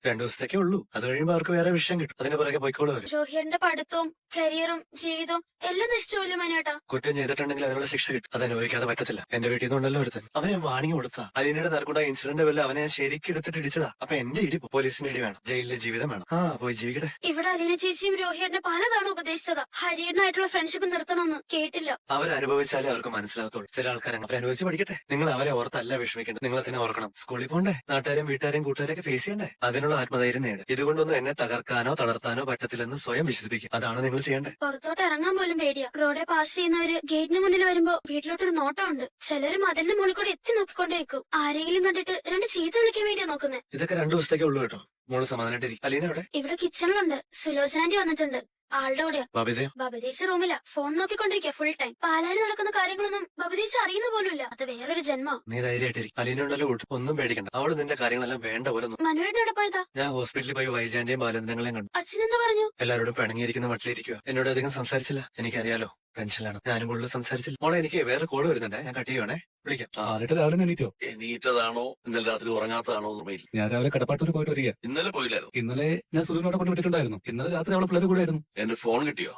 രണ്ടു ദിവസത്തേക്കേ ഉള്ളൂ. അത് കഴിയുമ്പോ അവർക്ക് വേറെ വിഷയം കിട്ടും. അതിന് പുറകെ പോയിക്കോളൂ അവര്. രോഹിയുടെ പഠിത്തവും കരിയറും ജീവിതവും എല്ലാം നശിച്ചോല്ലേ മനേട്ടാ. കുറ്റം ചെയ്തിട്ടുണ്ടെങ്കിൽ അതിനുള്ള ശിക്ഷ കിട്ടും. അത് അനുഭവിക്കാതെ പറ്റത്തില്ല. എന്റെ വീട്ടിൽ നിന്നുണ്ടല്ലോ ഒരുത്തൻ. അവനെ വാണിംഗ് കൊടുത്താ. അലീനയുടെ നടക്കുന്ന ഇൻസിഡന്റ് വല്ല അവനെ ശരിക്കും എടുത്തിട്ട് ഇടിച്ചതാ. അപ്പൊ എന്റെ ഇടി പോലീസിന്റെ ഇടി വേണം. ജയിലിലെ ജീവിതം വേണം. പോയി ജീവിക്കട്ടെ. ഇവിടെ അലീന ചേച്ചിയും രോഹിയേട്ടനെ പലതവണ ഉപദേശിച്ചതാ ഹരിയേട്ടനായിട്ടുള്ള ഫ്രണ്ട്ഷിപ്പ് നിർത്തണമെന്ന്. കേട്ടില്ല. അവരനുഭവിച്ചാലേ അവർക്ക് മനസ്സിലാകത്തുള്ളൂ. ചില ആൾക്കാർ അവരനുഭവിച്ച് പഠിക്കട്ടെ. നിങ്ങൾ അവരെ ഓർത്തല്ല വിഷമിക്കേണ്ടത്. നിങ്ങൾ തന്നെ ഓർക്കണം. സ്കൂളിൽ പോണ്ടേ, നാട്ടുകാരെയും വീട്ടുകാരെയും കൂട്ടുകാരെയൊക്കെ ഫേസ് ചെയ്യണ്ടേ. അതിനുള്ള ആത്മധൈര്യം നേടും. ഇതുകൊണ്ടൊന്നും എന്നെ തകർക്കാനോ തളർത്താനോ പറ്റത്തില്ലെന്ന് സ്വയം വിശ്വസിപ്പിക്കും. അതാണ് നിങ്ങൾ ചെയ്യേണ്ടത്. പുറത്തോട്ട് ഇറങ്ങാൻ പോലും പേടിയാ. റോഡെ പാസ് ചെയ്യുന്നവര് ഗേറ്റിന് മുന്നിൽ വരുമ്പോ വീട്ടിലോട്ടൊരു നോട്ടമുണ്ട്. ചിലര് മതിലിന്റെ മുകളിൽ കൂടെ എത്തി നോക്കിക്കൊണ്ടേക്കും. ആരെങ്കിലും കണ്ടിട്ട് രണ്ട് ചീത്ത വിളിക്കാൻ വേണ്ടിയാ നോക്കുന്നത്. ഇതൊക്കെ രണ്ടു ദിവസത്തേക്കേ ഉള്ളൂ കേട്ടോ. മോള് സമാധാനായിട്ടിരിക്കും. അലീന അവിടെ? ഇവിടെ കിച്ചണിലുണ്ട്. സുലോചനാന്റി വന്നിട്ടുണ്ട്. ആളുടെ കൂടെയാ. ബബിതയോ? ബബിതേച്ച് റൂമില ഫോൺ നോക്കിക്കൊണ്ടിരിക്കുക ഫുൾ ടൈം. പാലാരി നടക്കുന്ന കാര്യങ്ങളൊന്നും ബബിതേച്ച് അറിയുന്ന പോലുമില്ല. അത് വേറൊരു ജന്മ. നീ ധൈര്യമായിട്ടിരിക്കും. അലീന ഉണ്ടല്ലോ കൂട്ട്. ഒന്നും പേടിക്കണ്ട. അവള് നിന്റെ കാര്യങ്ങളെല്ലാം വേണ്ട പോലെ മനുവേട്ടൻ എവിടെ പോയതാ? ഞാൻ ഹോസ്പിറ്റലിൽ പോയി വൈജാന്റെയും ബാലചന്ദ്രങ്ങളെയും കണ്ടു. അച്ഛനെന്താ പറഞ്ഞു? എല്ലാവരോടും പിണങ്ങിയിരിക്കുന്ന മട്ടിലിരിക്കുക. എന്നോട് അധികം സംസാരിച്ചില്ല. എനിക്കറിയാലോ, ടെൻഷനിലാണ്. ഞാനും കൂടുതൽ സംസാരിച്ചില്ല. മോളെ, എനിക്ക് വേറെ കോള് വരുന്നുണ്ടേ. ഞാൻ കട്ട് ചെയ്യുവാണേ. വിളിക്കാം. രാവിലെ എണീറ്റോ? എണീറ്റതാണോ ഇന്നലെ രാത്രി ഉറങ്ങാത്തതാണോ ഓർമ്മയില്ല. ഞാൻ രാവിലെ കടപ്പാട്ടൂർ പോയിട്ട് വരിക. ഇന്നലെ പോയില്ലായിരുന്നു. ഇന്നലെ ഞാൻ സുലുവിനോടെ കൊണ്ടുവിട്ടിട്ടുണ്ടായിരുന്നു. ഇന്നലെ രാത്രി അവളെ പിള്ളേർ കൂടെ ആയിരുന്നു. എന്റെ ഫോൺ കിട്ടിയോ?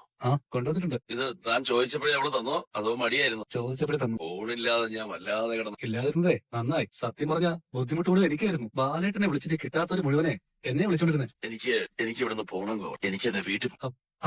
കൊണ്ടുവന്നിട്ടുണ്ട്. ഇത് താൻ ചോദിച്ചപ്പോഴേ അവള് തന്നോ അതോ മടിയായിരുന്നു? ചോദിച്ചപ്പോഴേ തന്നു. ഫോണില്ലാതെ ഞാൻ വല്ലാതെ കിടന്നു. ഇല്ലാതിരുന്നതേ നന്നായി. സത്യം പറഞ്ഞ ബുദ്ധിമുട്ടുകൂടെ എനിക്കായിരുന്നു. ബാലേട്ടനെ വിളിച്ചിട്ട് കിട്ടാത്തൊരു മുഴുവനെ എന്നെ വിളിച്ചോണ്ടിരുന്നേ. എനിക്ക് ഇവിടുന്ന് പോണം ഗോ. എനിക്ക് എന്റെ വീട്ടിൽ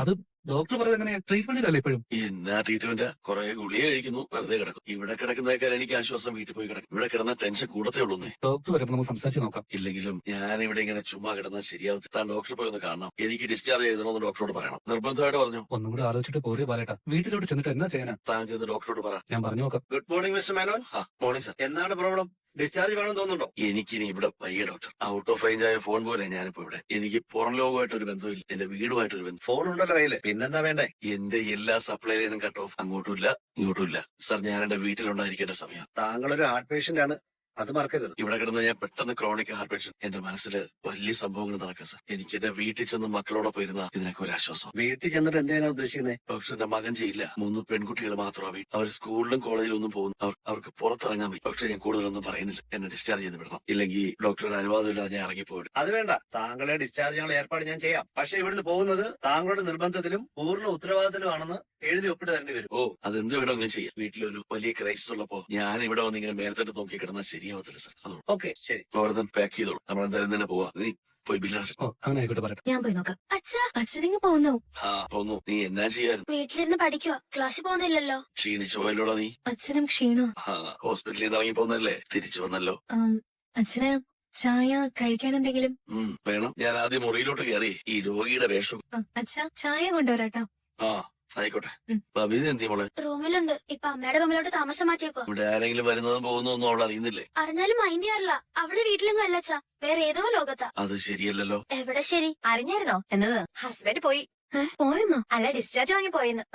അത് ഡോക്ടർ പറയുന്നത് എങ്ങനെയാ? ട്രീറ്റ്മെന്റിലല്ലേ ഇപ്പോഴും? എന്നാ ട്രീറ്റ്മെന്റ് കുറെ ഗുളിക കഴിക്കുന്നു, വെറുതെ കിടക്കും. ഇവിടെ കിടക്കുന്നേക്കാൾ എനിക്ക് ആശ്വാസം വീട്ടിൽ പോയി കിടക്കും. ഇവിടെ കിടന്ന ടെൻഷൻ കൂടത്തേ ഉള്ളൂ. ഡോക്ടർ വരുമ്പോൾ നമുക്ക് സംസാരിച്ച് നോക്കാം. ഇല്ലെങ്കിലും ഞാൻ ഇവിടെ ഇങ്ങനെ ചുമ്മാ കിടന്നാൽ ശരിയാവും. താൻ ഡോക്ടറെ പോയി ഒന്ന് കാണണം. എനിക്ക് ഡിസ്ചാർജ് ചെയ്തണമെന്ന് ഡോക്ടറോട് പറയണം. നിർബന്ധമായിട്ട് പറഞ്ഞു. ഒന്നും കൂടെ ആലോചിച്ചിട്ട് പോരേ ബാലേട്ടാ. വീട്ടിലോട്ട് ചെന്നിട്ട് എന്നാ ചെയ്യാനാ? താൻ ചെന്ന് ഡോക്ടറോട് പറ. ഞാൻ പറഞ്ഞു നോക്കാം. Good morning mister Menon. Morning sir. എന്താണ് പ്രോബ്ലം? ഡിസ്ചാർജ് വേണം തോന്നുന്നുണ്ടോ? എനിക്കിനി ഇവിടെ വയ്യ ഡോക്ടർ. ഔട്ട് ഓഫ് റേഞ്ച് ആയ ഫോൺ പോലെ ഞാനിപ്പോ ഇവിടെ. എനിക്ക് പുറം ലോകമായിട്ട് ഒരു ബന്ധമില്ല. എന്റെ വീടുമായിട്ടൊരു ബന്ധം. ഫോൺ ഉണ്ടല്ലോ കയ്യില്, പിന്നെന്താ വേണ്ടേ? എന്റെ എല്ലാ സപ്ലൈയിലും കട്ട് ഓഫ്. അങ്ങോട്ടും ഇല്ല ഇങ്ങോട്ടും ഇല്ല. സർ, ഞാൻ എന്റെ വീട്ടിലുണ്ടായിരിക്കേണ്ട സമയം. താങ്കളൊരു ഹാർട്ട് പേഷ്യന്റ് ആണ്, അത് മറക്കരുത്. ഇവിടെ കിടന്ന് ഞാൻ പെട്ടെന്ന് ക്രോണിക് ഹാർട്ട് പേഷ്യൻ. എന്റെ മനസ്സിൽ വലിയ സംഭവങ്ങൾ നടക്കാം സർ. എനിക്ക് എന്റെ വീട്ടിൽ ചെന്ന് മക്കളോടൊപ്പം ഇരുന്ന ഇതിനൊക്കെ ഒരു ആശ്വാസം. വീട്ടിൽ ചെന്നിട്ട് എന്തിനാ ഉദ്ദേശിക്കുന്നത്? ഡോക്ടർ, എന്റെ മകൻ ചെയ്യില്ല. 3 പെൺകുട്ടികൾ മാത്രമാ വീട്ടിൽ. അവർ സ്കൂളിലും കോളേജിലും ഒന്നും പോകുന്നു. അവർക്ക് പുറത്തിറങ്ങാൻ പറ്റും. ഡോക്ടർ, ഞാൻ കൂടുതലൊന്നും പറയുന്നില്ല. എന്നെ ഡിസ്ചാർജ് ചെയ്ത് വിടണം. ഇല്ലെങ്കിൽ ഡോക്ടറുടെ അനുവാദമില്ലാതെ ഞാൻ ഇറങ്ങിപ്പോയി. അത് വേണ്ട, താങ്കളെ ഡിസ്ചാർജ് ചെയ്യാനുള്ള ഏർപ്പാട് ഞാൻ ചെയ്യാം. പക്ഷെ ഇവിടുന്ന് പോകുന്നത് താങ്കളുടെ നിർബന്ധത്തിലും പൂർണ്ണ ഉത്തരവാദിത്തത്തിലുമാണെന്ന് എഴുതി ഒപ്പിട്ട് തരേണ്ടി വരും. ഓ, അതെന്ത് വേണമെങ്കിലും ചെയ്യാം. വീട്ടിലൊരു വലിയ ക്രൈസിസ് ഉള്ളപ്പോ ഞാൻ ഇവിടെ വന്ന് ഇങ്ങനെ മേലത്തോട്ട് നോക്കി കിടന്നാൽ ശരിയാവത്തില്ല സർ. അതുകൊണ്ട് ഓക്കെ, ശരി. അവിടെ പാക്ക് ചെയ്തോളൂ. നമ്മൾ എന്തായാലും തന്നെ പോവാ. നീ പോയി ബില്ലടച്ചു. അങ്ങനെ ആയിക്കോട്ടെ പറയട്ടെ. ഞാൻ പോയി നോക്കാം. അച്ഛനെങ്കിൽ പോകുന്നു. പോന്നു. നീ എന്നാ ചെയ്യായിരുന്നു? വീട്ടിലിരുന്ന് പഠിക്കുക. ക്ലാസ്സിൽ പോകുന്നില്ലല്ലോ. ക്ഷീണിച്ചു പോയല്ലോടാ നീ. അച്ഛനും ക്ഷീണോ? ഹോസ്പിറ്റലിൽ നിന്ന് ഇറങ്ങി പോന്നല്ലേ? തിരിച്ചു വന്നല്ലോ. അച്ഛന് ചായ കഴിക്കാൻ എന്തെങ്കിലും വേണം. ഞാൻ ആദ്യം മുറിയിലോട്ട് കയറി ഈ രോഗിയുടെ വേഷം. അച്ഛാ, ചായ കൊണ്ടുവരാട്ടോ. ആയിക്കോട്ടെ. ബബി എന്തി മോളെ? റൂമിലുണ്ട്. ഇപ്പൊ അമ്മയുടെ റൂമിലോട്ട് താമസം മാറ്റിയേക്കോ. ഇവിടെ ആരെങ്കിലും വരുന്നതും പോകുന്നതൊന്നും അവൾ അറിയുന്നില്ലേ? അറിഞ്ഞാലും മൈൻഡ് ചെയ്യാറില്ല. അവള് വീട്ടിലെങ്ങും അല്ല അച്ഛാ, വേറെ ഏതോ ലോകത്താ. അത് ശരിയല്ലല്ലോ. എവിടെ ശരി? അറിഞ്ഞായിരുന്നോ എന്നത്? ഹസ്ബൻഡ് പോയി. പോയെന്നോ? അല്ല, ഡിസ്ചാർജ് വാങ്ങി പോയെന്ന്.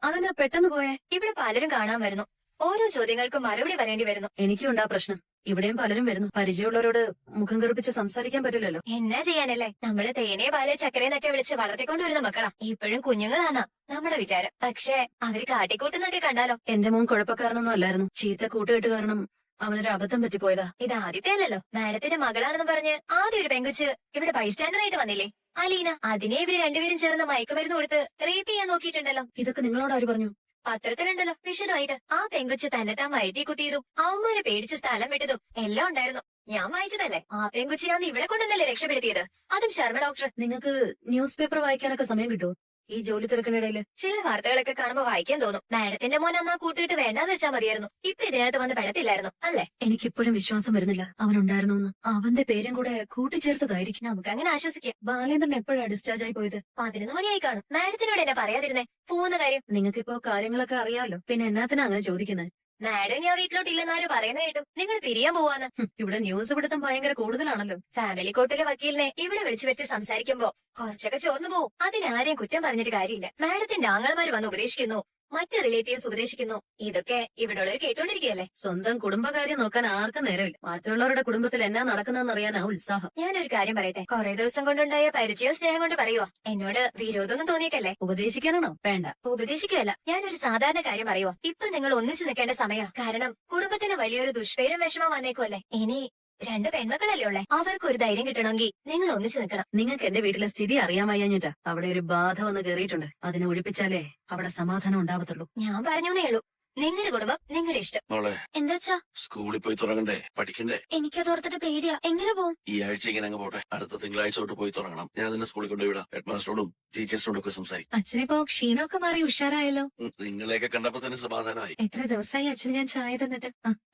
അതെന്നാ പെട്ടെന്ന് പോയേ? ഇവിടെ പലരും കാണാൻ വരുന്നു. ഓരോ ചോദ്യങ്ങൾക്കും മറുപടി പറയേണ്ടി വരുന്നു. എനിക്കുണ്ടാ പ്രശ്നം. ഇവിടെയും പലരും വരുന്നു. പരിചയമുള്ളവരോട് മുഖം കറുപ്പിച്ച് സംസാരിക്കാൻ പറ്റില്ലല്ലോ. എന്നാ ചെയ്യാനല്ലേ? നമ്മള് തേനെ പാല് ചക്കരയെന്നൊക്കെ വിളിച്ച് വളർത്തിക്കൊണ്ടുവരുന്ന മക്കളാ. ഇപ്പോഴും കുഞ്ഞുങ്ങളാണ് നമ്മുടെ വിചാരം. പക്ഷെ അവര് കാട്ടിക്കൂട്ടുന്നൊക്കെ കണ്ടാലോ? എന്റെ മോൻ കുഴപ്പക്കാരനൊന്നും അല്ലായിരുന്നു. ചീത്ത കൂട്ടുകെട്ട് കാരണം അവനൊരു അബദ്ധം പറ്റിപ്പോയതാ. ഇത് ആദ്യത്തെ അല്ലല്ലോ. മാഡത്തിന്റെ മകളാണെന്ന് പറഞ്ഞ് ആദ്യം ഒരു പെങ്കുച്ച് ഇവിടെ ബൈസ്റ്റാൻഡറായിട്ട് വന്നില്ലേ, അലീന? അതിനെ ഇവര് രണ്ടുപേരും ചേർന്ന് മയക്കുമരുന്ന് കൊടുത്ത് റേപ്പ് ചെയ്യാൻ നോക്കിയിട്ടുണ്ടല്ലോ. ഇതൊക്കെ നിങ്ങളോട് ആര് പറഞ്ഞു? പത്രത്തിലുണ്ടല്ലോ വിശദമായിട്ട്. ആ പെങ്കുച്ച് തന്നെ താൻ വയറ്റി കുത്തിയതും അവന്മാരെ പേടിച്ച് സ്ഥലം വിട്ടതും എല്ലാം ഉണ്ടായിരുന്നു. ഞാൻ വായിച്ചതല്ലേ. ആ പെങ്കുച്ചിനാന്ന് ഇവിടെ കൊണ്ടുവന്നല്ലേ രക്ഷപ്പെടുത്തിയത്, അതും ശർമ്മ ഡോക്ടർ. നിങ്ങൾക്ക് ന്യൂസ് പേപ്പർ വായിക്കാനൊക്കെ സമയം കിട്ടുമോ ഈ ജോലി തിരക്കിനിടയില്? ചില വാർത്തകളൊക്കെ കാണുമ്പോ വായിക്കാൻ തോന്നും. മാഡത്തിന്റെ മോൻ അന്നാ കൂട്ടിയിട്ട് വേണ്ടാന്ന് വെച്ചാൽ മതിയായിരുന്നു. ഇപ്പൊ ഇതിനകത്ത് വന്ന് പെടത്തില്ലായിരുന്നു അല്ലേ? എനിക്കിപ്പോഴും വിശ്വാസം വരുന്നില്ല അവനുണ്ടായിരുന്നു എന്ന്. അവന്റെ പേരും കൂടെ കൂട്ടിച്ചേർത്തതായിരിക്കും. നമുക്ക് അങ്ങനെ ആശ്വസിക്കാം. ബാലേന്ദ്രൻ എപ്പോഴാ ഡിസ്ചാർജ് ആയി പോയത്? 11 മണിയായി കാണും. മാഡത്തിനോട് എന്നെ പറയാതിരുന്നേ പോകുന്ന കാര്യം. നിങ്ങൾക്കിപ്പോ കാര്യങ്ങളൊക്കെ അറിയാമല്ലോ, പിന്നെ എന്നാത്തിനാ അങ്ങനെ ചോദിക്കുന്നത്? മാഡം ഞാൻ വീട്ടിലോട്ടില്ലെന്നാരും പറയുന്ന കേട്ടു. നിങ്ങൾ പിരിയാൻ പോവാന്ന്. ഇവിടെ ന്യൂസ് പിടുത്തം ഭയങ്കര കൂടുതലാണല്ലോ. ഫാമിലി കോർട്ടിലെ വക്കീലിനെ ഇവിടെ വിളിച്ചു വരുത്തി സംസാരിക്കുമ്പോ കുറച്ചൊക്കെ ചോർന്നു പോവും. അതിനാരെയും കുറ്റം പറഞ്ഞിട്ട് കാര്യമില്ല. മാഡത്തിന്റെ ആങ്ങളമാര് വന്ന് ഉപദേശിക്കുന്നു, മറ്റ് റിലേറ്റീവ്സ് ഉപദേശിക്കുന്നു. ഇതൊക്കെ ഇവിടെ ഉള്ളവർ കേട്ടോണ്ടിരിക്കുകയല്ലേ. സ്വന്തം കുടുംബകാര്യം നോക്കാൻ ആർക്കും നേരമില്ല. മറ്റുള്ളവരുടെ കുടുംബത്തിൽ എന്നാ നടക്കുന്നതെന്ന് അറിയാനാ ഉത്സാഹം. ഞാനൊരു കാര്യം പറയട്ടെ. കുറെ ദിവസം കൊണ്ടുണ്ടായ പരിചയവും സ്നേഹം കൊണ്ട് പറയുവാ. എന്നോട് വിരോധമൊന്നും തോന്നിയിട്ടല്ലേ? ഉപദേശിക്കാനാണോ? വേണ്ട. ഉപദേശിക്കുകയല്ല, ഞാനൊരു സാധാരണ കാര്യം പറയുവാ. ഇപ്പൊ നിങ്ങൾ ഒന്നിച്ചു നിൽക്കേണ്ട സമയ. കാരണം കുടുംബത്തിന് വലിയൊരു ദുഷ്പേരും വിഷമം വന്നേക്കുമല്ലേ. ഇനി രണ്ട് പെൺമക്കളല്ലേ ഉള്ളേ, അവർക്ക് ഒരു ധൈര്യം കിട്ടണമെങ്കിൽ നിങ്ങൾ ഒന്നിച്ചു നിൽക്കണം. നിങ്ങൾക്ക് എന്റെ വീട്ടിലെ സ്ഥിതി അറിയാമയ്യാഞ്ഞിട്ടാ. അവിടെ ഒരു ബാധ വന്ന് കേറിയിട്ടുണ്ട്. അതിനെ ഒഴിപ്പിച്ചാലേ അവിടെ സമാധാനം ഉണ്ടാവത്തുള്ളൂ. ഞാൻ പറഞ്ഞേ ഉള്ളൂ, നിങ്ങളുടെ കുടുംബം നിങ്ങളുടെ ഇഷ്ടം. മോളെ എന്താച്ചാ? സ്കൂളിൽ പോയി തുടങ്ങണ്ടേ, പഠിക്കണ്ടേ? എനിക്കത് ഓർത്തിട്ട് പേടിയാ. എങ്ങനെ പോവും? ഈ ആഴ്ച ഇങ്ങനെ അങ്ങ് പോട്ടെ, അടുത്ത തിങ്കളാഴ്ച തൊട്ട് പോയി തുടങ്ങണം. ഞാൻ നിന്നെ സ്കൂളിൽ കൊണ്ടുപോയിടാം. ഹെഡ് മാസ്റ്ററോടും ടീച്ചേഴ്സിനോടും ഒക്കെ സംസാരിക്കും. അച്ഛനിപ്പോ ക്ഷീണമൊക്കെ മാറി ഉഷാറായല്ലോ. നിങ്ങളെയൊക്കെ കണ്ടപ്പോ തന്നെ സമാധാനമായി. എത്ര ദിവസമായി അച്ഛന് ഞാൻ ചായ തന്നിട്ട്.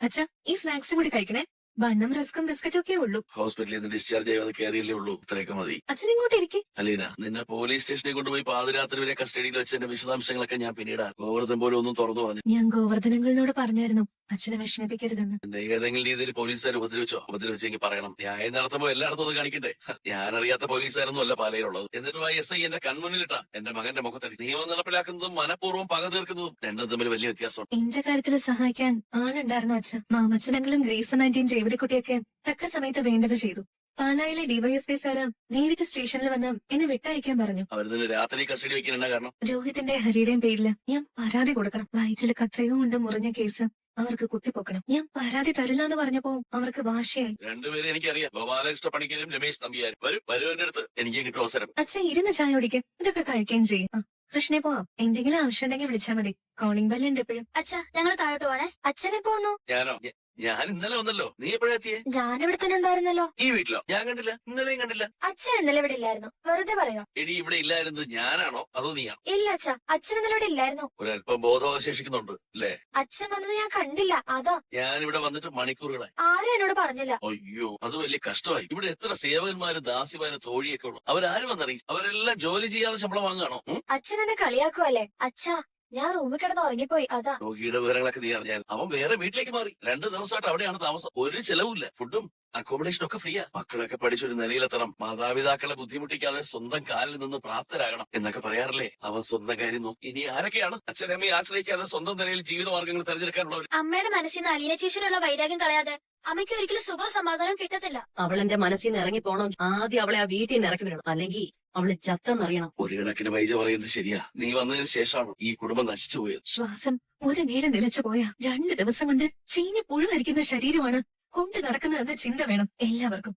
അച്ഛാ, ഈ സ്നാക്സും കൂടി കഴിക്കണേ. ബണ്ണും റസ്കും ബിസ്ക്കറ്റും ഒക്കെ ഉള്ളൂ. ഹോസ്പിറ്റലിൽ നിന്ന് ഡിസ്ചാർജ് ചെയ്യാതെ കയറിയല്ലേ ഉള്ളൂ, ഇത്രയൊക്കെ മതി. അച്ഛൻ ഇങ്ങോട്ട് ഇരിക്കും. അലീന, നിന്നെ പോലീസ് സ്റ്റേഷനിൽ കൊണ്ടുപോയി പാതിരാത്രി വരെ കസ്റ്റഡിയിൽ വെച്ചതിന്റെ വിശദാംശങ്ങളൊക്കെ ഞാൻ പിന്നീട് ഗോവർദ്ധൻ പോലും ഒന്നും തുറന്നു പറഞ്ഞു. ഞാൻ ഗോവർദ്ധനങ്ങളിനോട് പറഞ്ഞായിരുന്നു അച്ഛനെ വിഷമിപ്പിക്കരുതെന്ന്. എന്നെ ഏതെങ്കിലും രീതിയിൽ പോലീസുകാർ ഉപദ്രവിച്ചെങ്കിൽ പറയണം. ന്യായം നടത്തുമ്പോ എല്ലായിടത്തും അത് കാണിക്കണ്ടേ? ഞാനറിയാത്ത പോലീസുകാരൊന്നും അല്ല പാലയിലുള്ളത്. എന്നിട്ട് SI എന്റെ കൺമുന്നിലിട്ടാ എന്റെ മകന്റെ മുഖത്തടി. നിയമം നടപ്പിലാക്കുന്നതും മനഃപൂർവ്വം പക തീർക്കുന്നതും രണ്ടും തമ്മിൽ വലിയ വ്യത്യാസമുണ്ട്. എന്റെ കാര്യത്തിൽ സഹായിക്കാൻ ആളുണ്ടായിരുന്നു അച്ഛൻ. മാമച്ചനങ്ങളും ഗ്രീസമാന്റിയും രേവതിക്കുട്ടിയൊക്കെ തക്ക സമയത്ത് വേണ്ടത് ചെയ്തു. പാലായിലെ ഡിവൈഎസ്പി സാറ് നേരിട്ട് സ്റ്റേഷനിൽ വന്ന് എന്നെ വിട്ടയക്കാൻ പറഞ്ഞു. അവർ തന്നെ രാത്രി കസ്റ്റഡി വെക്കാനുള്ള കാരണം രോഹിത്തിന്റെ ഹരിയുടെയും പേരില് ഞാൻ പരാതി കൊടുക്കണം. വയറ്റില് കത്രിക കൊണ്ട് മുറിഞ്ഞ കേസ് അവർക്ക് കുത്തിപ്പൊക്കണം. ഞാൻ പരാതി തരില്ല എന്ന് പറഞ്ഞപ്പോ അവർക്ക് വാശിയായി. രണ്ടുപേരെ എനിക്കറിയാം, ഗോപാലകൃഷ്ണ പണിക്കരും രമേശ് നമ്പിയാരും. വരും എന്റെ അടുത്ത്, എനിക്ക് കിട്ടും അവസരം. അച്ഛൻ ഇരുന്ന് ചായ കുടിക്കും, ഇതൊക്കെ കഴിക്കുകയും ചെയ്യും. കൃഷ്ണനെ പോവാം. എന്തെങ്കിലും ആവശ്യം ഉണ്ടെങ്കിൽ വിളിച്ചാൽ മതി. കോളിംഗ് ബെല്ല് ഉണ്ട് എപ്പോഴും. അച്ഛാ, ഞങ്ങൾ താഴോട്ട് പോവാണേ. അച്ഛനെ പോന്നു. ഞാനോ? ഞാൻ ഇന്നലെ വന്നല്ലോ. നീ എപ്പോഴാ എത്തിയേ? ഞാനിവിടെ തന്നെ ഉണ്ടായിരുന്നല്ലോ. ഈ വീട്ടിലോ? ഞാൻ കണ്ടില്ല, ഇന്നലെയും കണ്ടില്ല. അച്ഛൻ ഇന്നലെ ഇവിടെ ഇല്ലായിരുന്നു. വെറുതെ പറയോ? എടി, ഇവിടെ ഇല്ലായിരുന്നത് ഞാനാണോ അതോ നീയാണോ? ഇല്ല അച്ഛാ, അച്ഛൻ ഇന്നലെ ഇവിടെ ഇല്ലായിരുന്നു. ഒരല്പം ബോധവശേഷിക്കുന്നുണ്ട് അല്ലേ? അച്ഛൻ വന്നത് ഞാൻ കണ്ടില്ല, അതാ. ഞാൻ ഇവിടെ വന്നിട്ട് മണിക്കൂറുകളായി. ആരും എന്നോട് പറഞ്ഞില്ല. അയ്യോ, അത് വലിയ കഷ്ടമായി. ഇവിടെ എത്ര സേവകന്മാരും ദാസിമാരും തോഴിയൊക്കെ ഉള്ളു. അവരാരും വന്നറിയിച്ചു? അവരെല്ലാം ജോലി ചെയ്യാതെ ശമ്പളം വാങ്ങുകയാണോ? അച്ഛൻ എന്നെ കളിയാക്കുവല്ലേ? അച്ഛാ, ഞാൻ റൂമിൽ കിടന്ന് ഉറങ്ങിപ്പോയി, അതാ. രോഗിയുടെ വിവരങ്ങളൊക്കെ നീ അറിഞ്ഞായിരുന്നു. അവൻ വേറെ വീട്ടിലേക്ക് മാറി. 2 ദിവസമായിട്ട് അവിടെയാണ് താമസം. ഒരു ചെലവില്ല. ഫുഡും അക്കോമഡേഷനും ഒക്കെ ഫ്രീയാ. മക്കളൊക്കെ പഠിച്ചൊരു നിലയിലെത്തണം, മാതാപിതാക്കളെ ബുദ്ധിമുട്ടിക്കാതെ സ്വന്തം കാലിൽ നിന്ന് പ്രാപ്തരാകണം എന്നൊക്കെ പറയാറില്ലേ? അവൻ സ്വന്തം കാര്യം നോക്കി. ഇനി ആരൊക്കെയാണ് അച്ഛനമ്മയെ ആശ്രയിക്കാതെ സ്വന്തം നിലയിൽ ജീവിതമാർഗങ്ങൾ തിരഞ്ഞെടുക്കാനുള്ളവർ? അമ്മയുടെ മനസ്സിൽ നിന്ന് അലീന ചേച്ചിയുള്ള വൈരാഗ്യം കളയാതെ അമ്മയ്ക്ക് ഒരിക്കലും സുഖവും സമാധാനം കിട്ടത്തില്ല. അവൾ എന്റെ മനസ്സിൽ നിന്ന് ഇറങ്ങി പോണോ ആദ്യം അവളെ ആ വീട്ടിൽ നിന്ന് ഇറക്കി വിടണം. അല്ലെങ്കിൽ അവള് ചത്തെന്നറിയണം. ഒരു കണക്കിന് വൈജ പറയുന്നത് ശരിയാ. നീ വന്നതിന് ശേഷമാണ് ഈ കുടുംബം നശിച്ചു പോയത്. ശ്വാസം ഒരു നേരം നിലച്ചു പോയാ 2 ദിവസം കൊണ്ട് ചീഞ്ഞ് പുഴുവരിക്കുന്ന ശരീരമാണ് കൊണ്ട് നടക്കുന്നതെന്ന ചിന്ത വേണം എല്ലാവർക്കും.